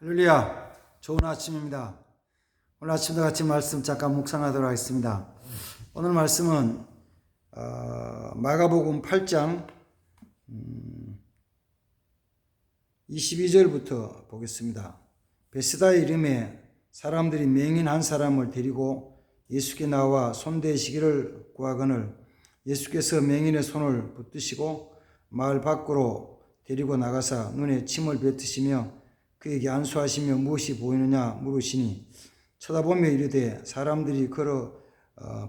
할렐루야, 좋은 아침입니다. 오늘 아침도 같이 말씀 잠깐 묵상하도록 하겠습니다. 오늘 말씀은 마가복음 8장 22절부터 보겠습니다. 베스다의 이름에 사람들이 맹인 한 사람을 데리고 예수께 나와 손대시기를 구하거늘 예수께서 맹인의 손을 붙드시고 마을 밖으로 데리고 나가사 눈에 침을 뱉으시며 그에게 안수하시며 무엇이 보이느냐 물으시니 쳐다보며 이르되 사람들이 걸어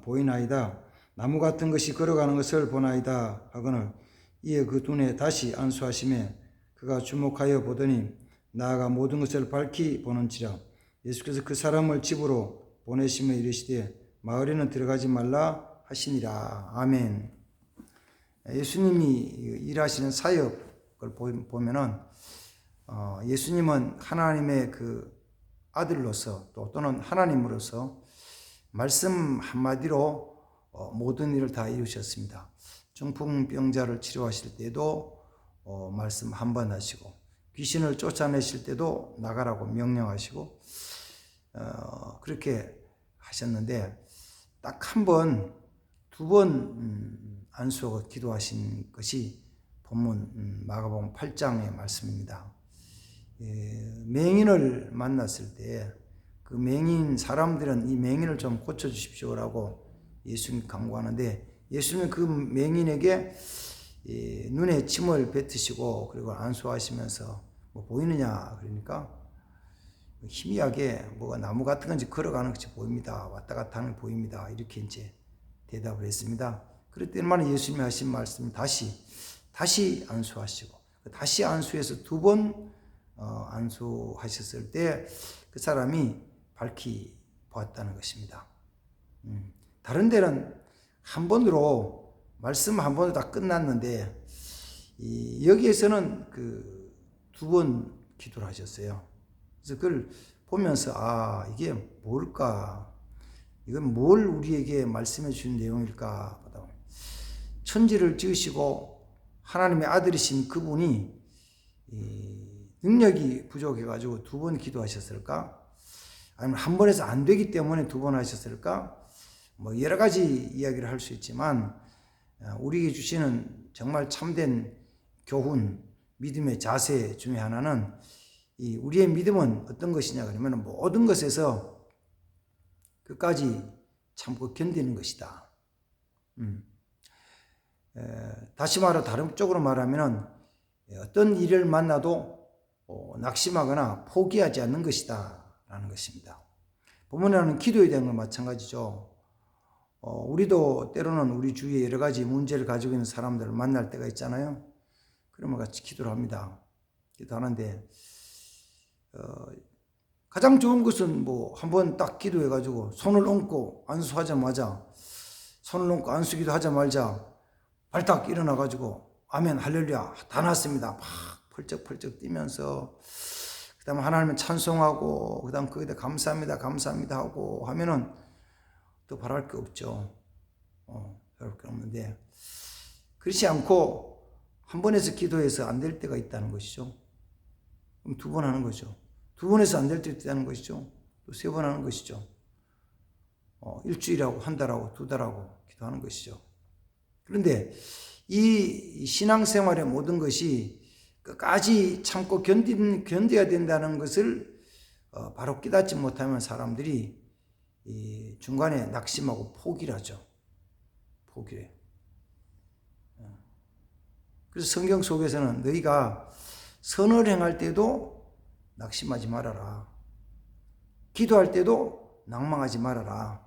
보이나이다. 나무 같은 것이 걸어가는 것을 보나이다 하거늘 이에 그 눈에 다시 안수하시며 그가 주목하여 보더니 나아가 모든 것을 밝히 보는지라. 예수께서 그 사람을 집으로 보내시며 이르시되 마을에는 들어가지 말라 하시니라. 아멘. 예수님이 일하시는 사역을 보면은 예수님은 하나님의 그 아들로서 또는 하나님으로서 말씀 한마디로 모든 일을 다 이루셨습니다. 중풍병자를 치료하실 때도 말씀 한 번 하시고 귀신을 쫓아내실 때도 나가라고 명령하시고 그렇게 하셨는데 딱 한 번, 두 번 안수하고 기도하신 것이 본문 마가복음 8장의 말씀입니다. 맹인을 만났을 때 그 맹인 사람들은 이 맹인을 좀 고쳐주십시오라고 예수님 강구하는데 예수님은 그 맹인에게 눈에 침을 뱉으시고 그리고 안수하시면서 뭐 보이느냐 그러니까 희미하게 뭐가 나무 같은 건지 걸어가는 것이 보입니다. 왔다 갔다 하는 게 보입니다. 이렇게 이제 대답을 했습니다. 그럴 때만 예수님이 하신 말씀 다시 안수하시고 다시 안수해서 두 번 안수하셨을 때 그 사람이 밝히 보았다는 것입니다. 다른 데는 한 번으로 말씀 한 번으로 다 끝났는데 여기에서는 그 두 번 기도를 하셨어요. 그래서 그걸 보면서 이게 뭘까? 이건 뭘 우리에게 말씀해 주는 내용일까? 천지를 지으시고 하나님의 아들이신 그분이 능력이 부족해가지고 두 번 기도하셨을까? 아니면 한 번에서 안 되기 때문에 두 번 하셨을까? 뭐 여러 가지 이야기를 할 수 있지만 우리에게 주시는 정말 참된 교훈, 믿음의 자세 중에 하나는 우리의 믿음은 어떤 것이냐 그러면 모든 것에서 끝까지 참고 견디는 것이다. 다시 말해 다른 쪽으로 말하면 어떤 일을 만나도 낙심하거나 포기하지 않는 것이다 라는 것입니다. 본문에는 기도에 대한 건 마찬가지죠. 우리도 때로는 우리 주위에 여러 가지 문제를 가지고 있는 사람들을 만날 때가 있잖아요. 그러면 같이 기도를 합니다. 기도하는데 가장 좋은 것은 뭐 한번 딱 기도해가지고 손을 얹고 안수하자마자 손을 얹고 안수기도 하자마자 발딱 일어나가지고 아멘 할렐루야 다 났습니다. 막 펄쩍펄쩍 뛰면서 그 다음에 하나님을 찬송하고 그 다음 거기다 감사합니다 감사합니다 하고 하면은 또 바랄 게 없죠. 바랄 게 없는데 그렇지 않고 한 번에서 기도해서 안 될 때가 있다는 것이죠. 그럼 두 번 하는 거죠. 두 번에서 안 될 때가 있다는 것이죠. 또 세 번 하는 것이죠. 일주일하고 한 달하고 두 달하고 기도하는 것이죠. 그런데 이 신앙생활의 모든 것이 끝까지 참고 견뎌야 된다는 것을 바로 깨닫지 못하면 사람들이 중간에 낙심하고 포기를 하죠. 포기를 해요. 그래서 성경 속에서는 너희가 선을 행할 때도 낙심하지 말아라. 기도할 때도 낭망하지 말아라.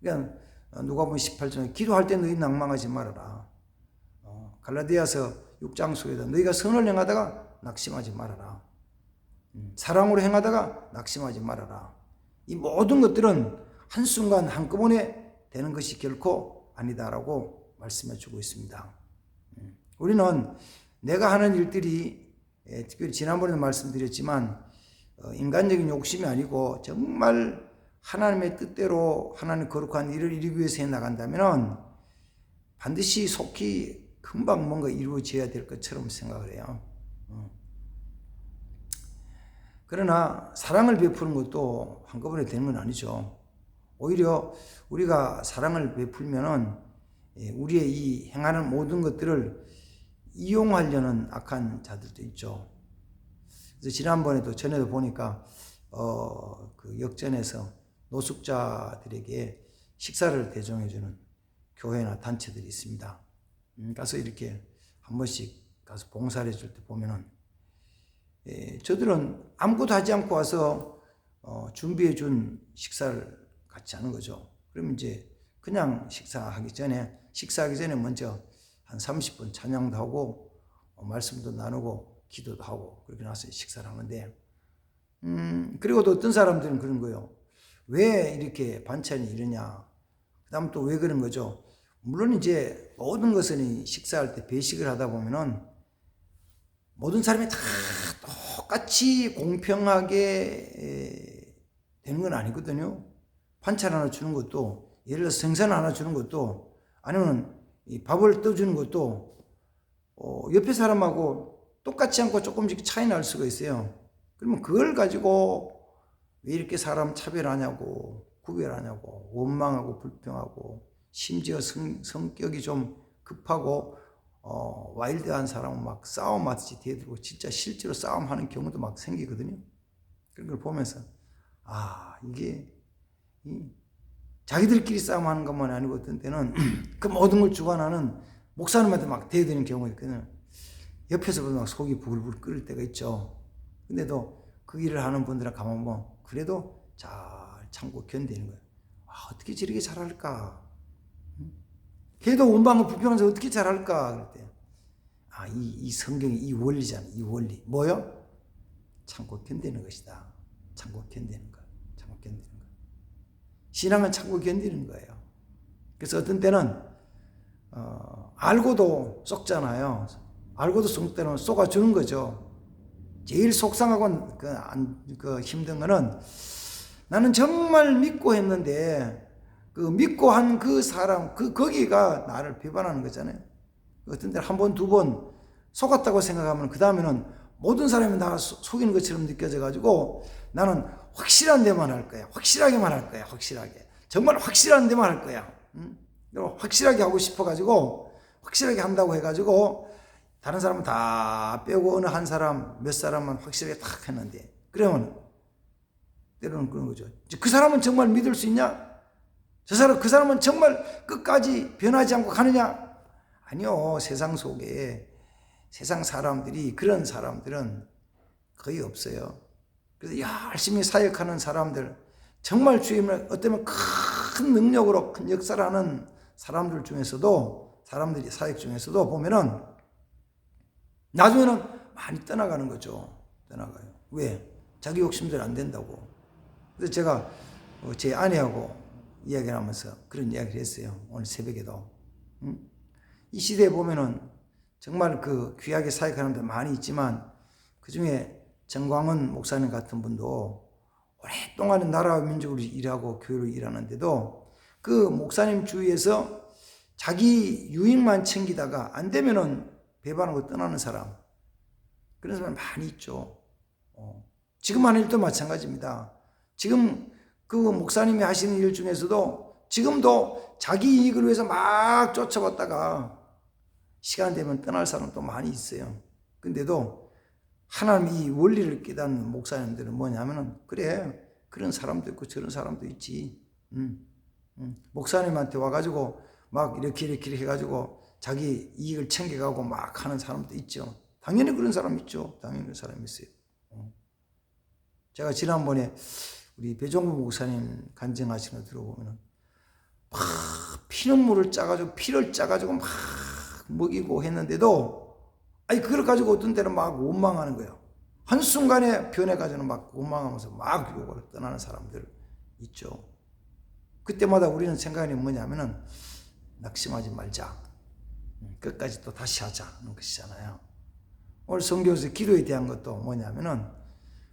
그러니까 누가복음 18장에 기도할 때 너희 낭망하지 말아라. 갈라디아서 6장 속에도 너희가 선을 행하다가 낙심하지 말아라. 사랑으로 행하다가 낙심하지 말아라. 이 모든 것들은 한순간 한꺼번에 되는 것이 결코 아니다라고 말씀해 주고 있습니다. 우리는 내가 하는 일들이 특별히 지난번에도 말씀드렸지만 인간적인 욕심이 아니고 정말 하나님의 뜻대로 하나님 거룩한 일을 이루기 위해서 해나간다면 반드시 속히 금방 뭔가 이루어져야 될 것처럼 생각을 해요. 그러나 사랑을 베푸는 것도 한꺼번에 되는 건 아니죠. 오히려 우리가 사랑을 베풀면은 우리의 이 행하는 모든 것들을 이용하려는 악한 자들도 있죠. 그래서 지난번에도 전에도 보니까 그 역전에서 노숙자들에게 식사를 대접해주는 교회나 단체들이 있습니다. 가서 이렇게 한 번씩 가서 봉사를 해줄 때 보면은 저들은 아무것도 하지 않고 와서 준비해 준 식사를 같이 하는 거죠. 그러면 이제 그냥 식사하기 전에 먼저 한 30분 찬양도 하고 말씀도 나누고 기도도 하고 그렇게 나서 식사를 하는데 그리고 또 어떤 사람들은 그런 거예요. 왜 이렇게 반찬이 이러냐. 그 다음 또 왜 그런 거죠. 물론 이제 모든 것은 식사할 때 배식을 하다 보면은 모든 사람이 다 똑같이 공평하게 되는 건 아니거든요. 반찬 하나 주는 것도, 예를 들어서 생선 하나 주는 것도, 아니면 이 밥을 떠주는 것도 옆에 사람하고 똑같지 않고 조금씩 차이 날 수가 있어요. 그러면 그걸 가지고 왜 이렇게 사람 차별하냐고, 구별하냐고, 원망하고 불평하고, 심지어 성격이 좀 급하고 와일드한 사람은 막 싸움하듯이 대들고 진짜 실제로 싸움하는 경우도 막 생기거든요. 그런 걸 보면서 이게 자기들끼리 싸움하는 것만 아니고 어떤 때는 그 모든 걸 주관하는 목사님한테 막 대드는 경우가 있거든요. 옆에서 보면 막 속이 부글부글 끓을 때가 있죠. 근데도 그 일을 하는 분들은 가만 보면 그래도 잘 참고 견디는 거예요. 어떻게 저렇게 잘할까? 걔도 원망을 불평하면서 어떻게 잘할까? 그럴 때 이 성경이 이 원리잖아요. 이 원리 뭐요? 참고 견디는 것이다. 참고 견디는 것. 참고 견디는 것. 신앙은 참고 견디는 거예요. 그래서 어떤 때는 알고도 속잖아요. 알고도 속 때는 속아주는 거죠. 제일 속상하고 그 힘든 거는 나는 정말 믿고 했는데 그 믿고 한 그 사람 거기가 나를 비판하는 거잖아요. 어떤 때는 한 번, 두 번 속았다고 생각하면 그 다음에는 모든 사람이 나 속이는 것처럼 느껴져 가지고 나는 확실한 데만 할 거야. 확실하게만 할 거야. 확실하게. 정말 확실한 데만 할 거야. 확실하게 하고 싶어 가지고 확실하게 한다고 해 가지고 다른 사람은 다 빼고 어느 한 사람, 몇 사람만 확실하게 딱 했는데 그러면 때로는 그런 거죠. 그 사람은 정말 믿을 수 있냐? 그 사람은 정말 끝까지 변하지 않고 가느냐? 아니요. 세상 속에 세상 사람들이 그런 사람들은 거의 없어요. 그래서 열심히 사역하는 사람들, 정말 주님을 어쩌면 큰 능력으로 큰 역사를 하는 사람들 중에서도 사람들이 사역 중에서도 보면은 나중에는 많이 떠나가는 거죠. 떠나가요. 왜? 자기 욕심대로 안 된다고. 그래서 제가 제 아내하고 이야기를 하면서 그런 이야기를 했어요. 오늘 새벽에도. 이 시대에 보면은 정말 그 귀하게 사역하는 분들 많이 있지만 그 중에 정광훈 목사님 같은 분도 오랫동안 나라와 민족으로 일하고 교회로 일하는데도 그 목사님 주위에서 자기 유익만 챙기다가 안 되면은 배반하고 떠나는 사람, 그런 사람 많이 있죠. 지금 하는 일도 마찬가지입니다. 지금 그 목사님이 하시는 일 중에서도 지금도 자기 이익을 위해서 막 쫓아봤다가 시간 되면 떠날 사람도 많이 있어요. 근데도 하나님이 이 원리를 깨닫는 목사님들은 뭐냐면은 그래, 그런 사람도 있고 저런 사람도 있지. 목사님한테 와가지고 막 이렇게 해가지고 자기 이익을 챙겨가고 막 하는 사람도 있죠. 당연히 그런 사람 있죠. 당연히 그런 사람이 있어요. 제가 지난번에 우리 배종구 목사님 간증하시는 거 들어보면 막 피눈물을 짜가지고 피를 짜가지고 막 먹이고 했는데도 그걸 가지고 어떤 때는 막 원망하는 거예요. 한순간에 변해가지고는 막 원망하면서 막 욕을 떠나는 사람들 있죠. 그때마다 우리는 생각이 뭐냐면은 낙심하지 말자. 끝까지 또 다시 하자는 것이잖아요. 오늘 성경에서 기도에 대한 것도 뭐냐면은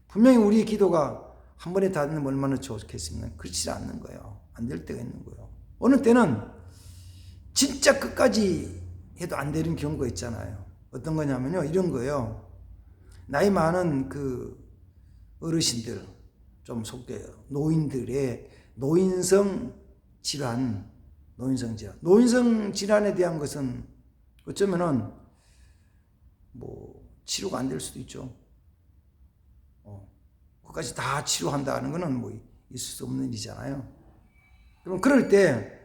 분명히 우리의 기도가 한 번에 닿으면 얼마나 좋겠습니까? 그렇지 않는 거예요. 안 될 때가 있는 거예요. 어느 때는 진짜 끝까지 해도 안 되는 경우가 있잖아요. 어떤 거냐면요, 이런 거예요. 나이 많은 그 어르신들 좀 속돼요. 노인들의 노인성 질환, 노인성 질환에 대한 것은 어쩌면은 뭐 치료가 안 될 수도 있죠. 그것까지 다 치료한다는 것은 뭐 있을 수 없는 일이잖아요. 그럼 그럴 때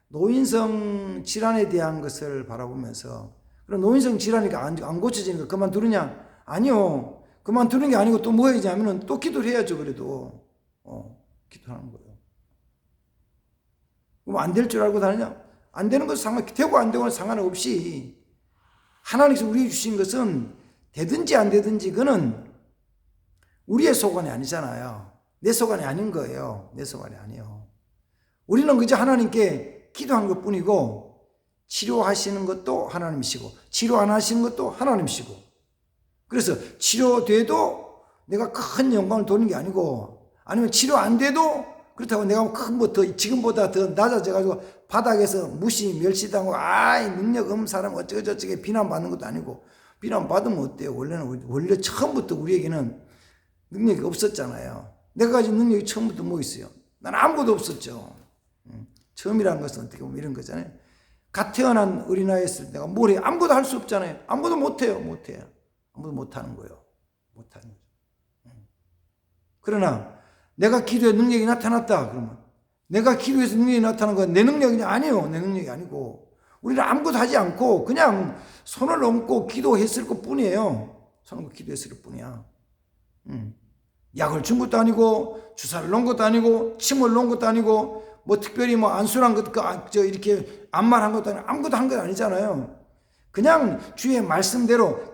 노인성 질환에 대한 것을 바라보면서, 그럼 노인성 질환이 안 고쳐지니까 그만두느냐? 아니요. 그만두는 게 아니고 또 뭐 해야지 하면은 또 기도를 해야죠. 그래도 기도하는 거예요. 그럼 안 될 줄 알고 다니냐? 안 되는 것은 되고 안 되고는 상관없이 하나님께서 우리에게 주신 것은 되든지 안 되든지 그는 우리의 소관이 아니잖아요. 내 소관이 아닌 거예요. 내 소관이 아니에요. 우리는 그저 하나님께 기도한 것 뿐이고, 치료하시는 것도 하나님이시고 치료 안 하시는 것도 하나님이시고, 그래서 치료돼도 내가 큰 영광을 도는 게 아니고, 아니면 치료 안 돼도 그렇다고 내가 지금보다 더 낮아져가지고 바닥에서 무시 멸시당하고 능력 없는 사람 어쩌고저쩌고 비난받는 것도 아니고, 비난받으면 어때요? 원래 처음부터 우리에게는 능력이 없었잖아요. 내가 가진 능력이 처음부터 뭐 있어요? 난 아무것도 없었죠. 처음이라는 것은 어떻게 보면 이런 거잖아요. 갓 태어난 어린아이였을 때 내가 뭘 해? 아무것도 할 수 없잖아요. 아무것도 못해요. 아무것도 못하는 거예요. 못하는 거죠. 그러나 내가 기도에 능력이 나타났다 그러면, 내가 기도해서 능력이 나타난 건 내 능력이 아니에요. 내 능력이 아니고 우리는 아무것도 하지 않고 그냥 손을 얹고 기도했을 것 뿐이에요. 손을 얹고 기도했을 것 뿐이야. 약을 준 것도 아니고 주사를 놓은 것도 아니고 침을 놓은 것도 아니고 뭐 특별히 뭐 안수란 것 이렇게 안마한 것도 아니고 아무것도 한 건 아니잖아요. 그냥 주의 말씀대로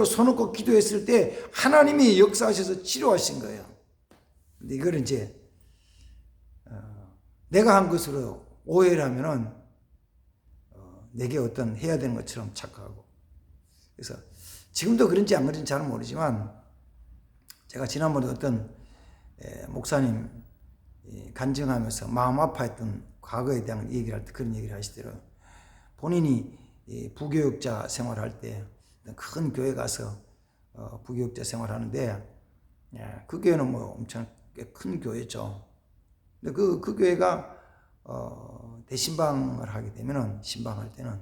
손 얹고 기도했을 때 하나님이 역사하셔서 치료하신 거예요. 근데 이걸 이제 내가 한 것으로 오해를 하면은 내게 어떤 해야 되는 것처럼 착각하고, 그래서 지금도 그런지 안 그런지 잘 모르지만, 제가 지난번에 어떤 목사님 간증하면서 마음 아파했던 과거에 대한 얘기를 할 때 그런 얘기를 하시더라고요. 본인이 부교육자 생활할 때 큰 교회 가서 부교육자 생활하는데, 그 교회는 뭐 엄청 꽤 큰 교회죠. 근데 그 교회가 대신방을 하게 되면은, 신방할 때는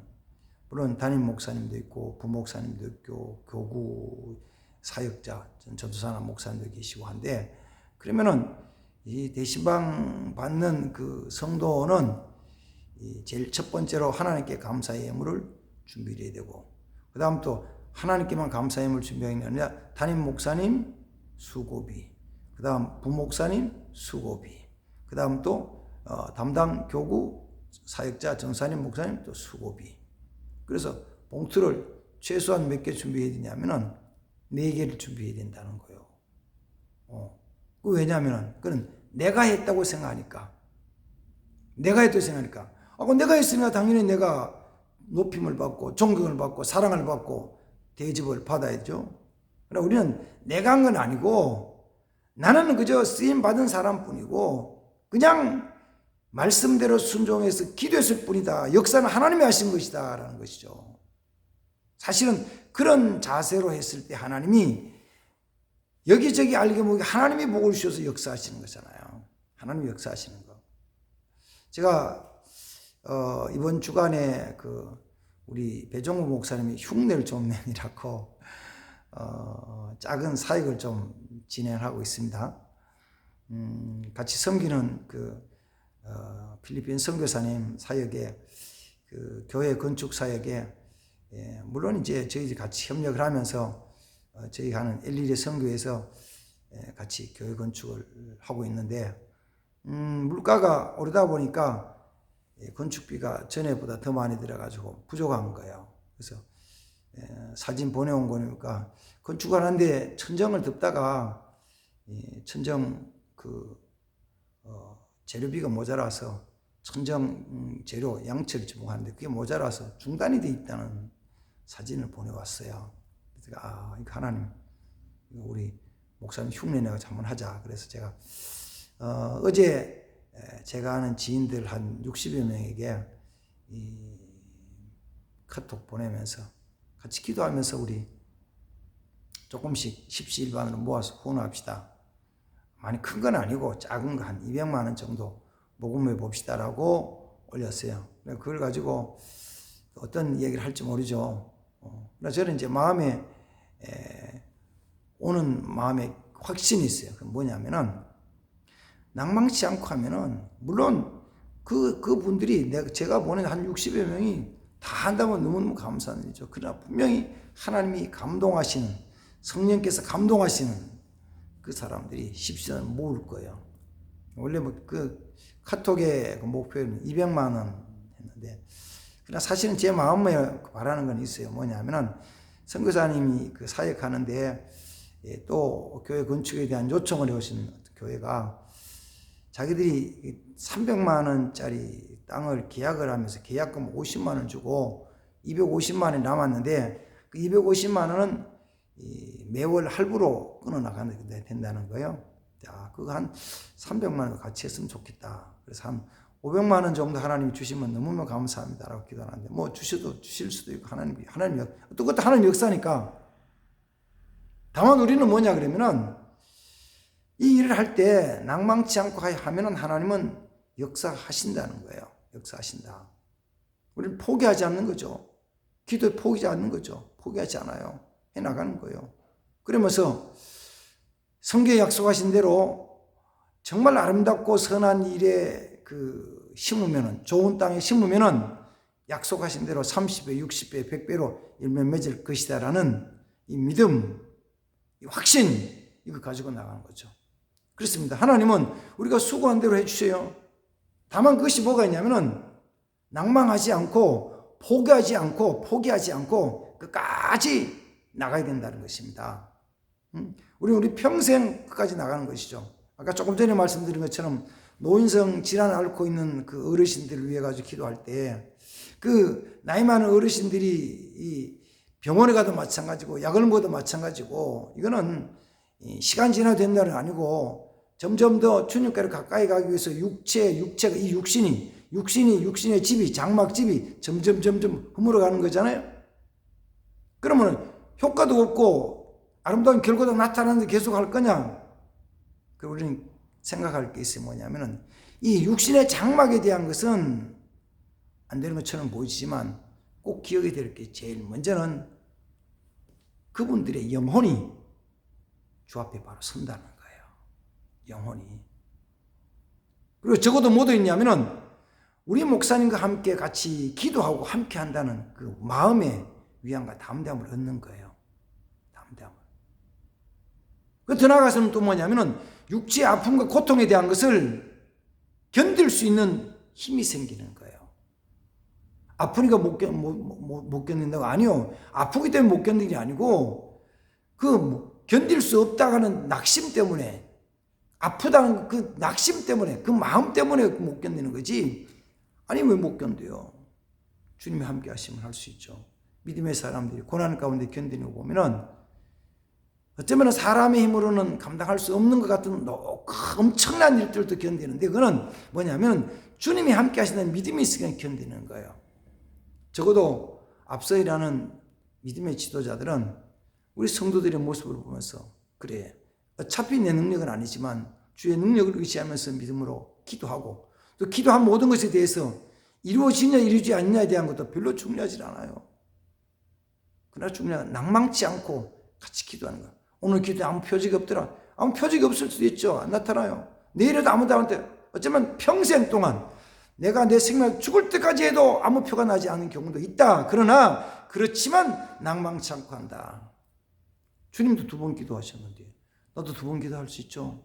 물론 담임 목사님도 있고 부목사님도 있고 교구 사역자, 전도사나 목사님도 계시고 한데, 그러면은 이 대신방 받는 그 성도는 제일 첫 번째로 하나님께 감사의 예물을 준비해야 되고, 그 다음 또 하나님께만 감사의 예물을 준비하는 게 아니라 담임 목사님 수고비, 그 다음 부목사님 수고비, 그 다음 또 담당 교구 사역자 전사님 목사님 또 수고비. 그래서 봉투를 최소한 몇 개 준비해야 되냐면은 4개를 준비해야 된다는 거예요. 왜냐하면 그건 내가 했다고 생각하니까. 내가 했으니까 당연히 내가 높임을 받고 존경을 받고 사랑을 받고 대접을 받아야죠. 그러나 우리는 내가 한 건 아니고, 나는 그저 쓰임 받은 사람뿐이고 그냥 말씀대로 순종해서 기도했을 뿐이다. 역사는 하나님이 하신 것이다 라는 것이죠. 사실은 그런 자세로 했을 때 하나님이 여기저기 알게 모르게 하나님이 복을 주셔서 역사하시는 거잖아요. 하나님이 역사하시는 거. 제가 이번 주간에 우리 배종구 목사님이 흉내를 좀 내니라고 작은 사역을 좀 진행하고 있습니다. 같이 섬기는 필리핀 선교사님 사역에, 교회 건축 사역에, 물론 이제 저희들이 같이 협력을 하면서 저희 하는 엘리리 선교에서 같이 교회 건축을 하고 있는데, 물가가 오르다 보니까 건축비가 전에보다 더 많이 들어가지고 부족한 거예요. 그래서 사진 보내온 거니까 건축을 하는데 천정을 덮다가 천정 재료비가 모자라서 천정 재료 양철 주문하는데 그게 모자라서 중단이 돼 있다는 사진을 보내왔어요. 그래서 이거 하나님, 우리 목사님 흉내내고 한번 하자. 그래서 제가 어제 제가 아는 지인들 한 60여 명에게 이 카톡 보내면서 같이 기도하면서 우리 조금씩 십시일반으로 모아서 후원합시다. 많이 큰 건 아니고 작은 거 한 200만 원 정도 모금해 봅시다라고 올렸어요. 그걸 가지고 어떤 얘기를 할지 모르죠. 그래서 저는 이제 마음에 오는 마음에 확신이 있어요. 그 뭐냐면은 낭망치 않고 하면은 물론 그분들이 제가 보낸 한 60여 명이 다 한다면 너무너무 감사한 일이죠. 그러나 분명히 하나님이 감동하시는, 성령께서 감동하시는 그 사람들이 십시일반을 모을 거예요. 원래 그 카톡의 그 목표는 200만 원 했는데, 그러나 사실은 제 마음에 바라는 건 있어요. 뭐냐면은 선교사님이 그 사역하는데 또 교회 건축에 대한 요청을 해오신 교회가 자기들이 300만 원짜리 땅을 계약을 하면서 계약금 50만 원 주고 250만 원이 남았는데 그 250만 원은 매월 할부로 끊어나가는 게 된다는 거예요. 자, 그거 한 300만 원 같이 했으면 좋겠다. 그래서 한 500만 원 정도 하나님이 주시면 너무너무 감사합니다라고 기도하는데 뭐 주실 수도 있고 하나님 또 그것도 하나님 역사니까. 다만 우리는 뭐냐 그러면은 이 일을 할 때 낭망치 않고 하면은 하나님은 역사하신다는 거예요. 역사하신다. 우리는 포기하지 않는 거죠. 기도에 포기하지 않는 거죠. 포기하지 않아요. 해나가는 거예요. 그러면서 성경에 약속하신 대로 정말 아름답고 선한 일에 심으면은, 좋은 땅에 심으면은 약속하신 대로 30배, 60배, 100배로 열매 맺을 것이다라는 이 믿음, 이 확신, 이거 가지고 나가는 거죠. 그렇습니다. 하나님은 우리가 수고한 대로 해주세요. 다만 그것이 뭐가 있냐면은 낭망하지 않고 포기하지 않고 끝까지 나가야 된다는 것입니다. 우리 평생 끝까지 나가는 것이죠. 아까 조금 전에 말씀드린 것처럼 노인성 질환을 앓고 있는 그 어르신들을 위해 가지고 기도할 때 그 나이 많은 어르신들이 이 병원에 가도 마찬가지고 약을 먹어도 마찬가지고 이거는 시간 지나도 된다는 아니고 점점 더 주님께로 가까이 가기 위해서 육체가 이 육신의 집이 장막집이 점점 허물어가는 거잖아요. 그러면 효과도 없고 아름다운 결과도 나타나는데 계속 할 거냐? 그리고 우리는 생각할 게 있어요. 뭐냐면은 이 육신의 장막에 대한 것은 안 되는 것처럼 보이지만 꼭 기억이 될 게 제일 먼저는 그분들의 영혼이 주 앞에 바로 선다는 거예요. 영혼이. 그리고 적어도 뭐도 있냐면은 우리 목사님과 함께 같이 기도하고 함께 한다는 그 마음의 위안과 담대함을 얻는 거예요. 담대함을. 더 나아가서는 또 뭐냐면은 육체의 아픔과 고통에 대한 것을 견딜 수 있는 힘이 생기는 거예요. 아프니까 못 견딘다고? 아니요. 아프기 때문에 못 견디는 게 아니고 견딜 수 없다고 하는 낙심 때문에, 아프다는 그 낙심 때문에, 그 마음 때문에 못 견디는 거지. 아니 왜 못 견뎌요? 주님이 함께 하시면 할 수 있죠. 믿음의 사람들이 고난 가운데 견디는 거 보면은 어쩌면 사람의 힘으로는 감당할 수 없는 것 같은 엄청난 일들도 견디는데 그거는 뭐냐면 주님이 함께 하시는 믿음이 있으니까 견디는 거예요. 적어도 앞서 일하는 믿음의 지도자들은 우리 성도들의 모습을 보면서 그래, 어차피 내 능력은 아니지만 주의 능력을 의지하면서 믿음으로 기도하고 또 기도한 모든 것에 대해서 이루어지냐 이루어지지 않느냐에 대한 것도 별로 중요하지 않아요. 그러나 중요한 건 낭망치 않고 같이 기도하는 거야. 오늘 기도에 아무 표적이 없더라. 아무 표적이 없을 수도 있죠. 안 나타나요. 내일에도 아무도 안 돼. 어쩌면 평생 동안 내가 내 생명 죽을 때까지 해도 아무 표가 나지 않는 경우도 있다. 그러나 그렇지만 낭망치 않고 한다. 주님도 2번 기도하셨는데 나도 2번 기도할 수 있죠.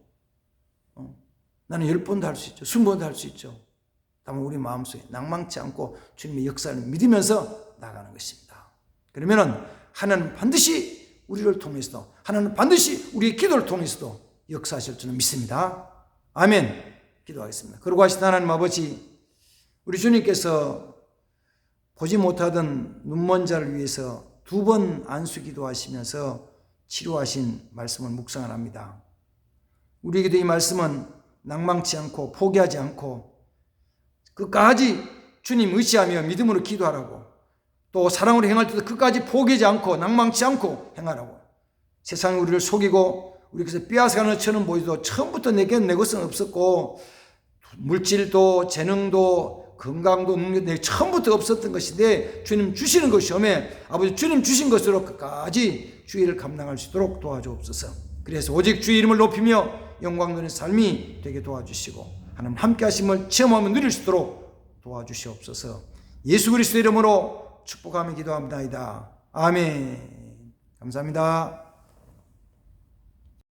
나는 10번도 할 수 있죠. 20번도 할 수 있죠. 다만 우리 마음속에 낭망치 않고 주님의 역사를 믿으면서 나가는 것입니다. 그러면은 하나님은 반드시 우리를 통해서도, 하나님은 반드시 우리의 기도를 통해서도 역사하실 줄은 믿습니다. 아멘. 기도하겠습니다. 그러고 하신 하나님 아버지, 우리 주님께서 보지 못하던 눈먼 자를 위해서 2번 안수 기도하시면서 치료하신 말씀을 묵상을 합니다. 우리에게도 이 말씀은 낭망치 않고 포기하지 않고 끝까지 주님 의지하며 믿음으로 기도하라고, 또 사랑으로 행할 때도 끝까지 포기하지 않고 낭망치 않고 행하라고, 세상이 우리를 속이고 우리 그래서 빼앗아가는 처럼 보이도 처음부터 내게 내 것은 없었고 물질도 재능도 건강도 능력 내 처음부터 없었던 것인데 주님 주시는 것이오매 아버지 주님 주신 것으로 끝까지 주의를 감당할 수 있도록 도와주옵소서. 그래서 오직 주의 이름을 높이며 영광 누리는 삶이 되게 도와주시고 하나님 함께 하심을 체험하며 누릴 수 있도록 도와주시옵소서. 예수 그리스도 이름으로 축복하며 기도합니다. 아멘. 감사합니다.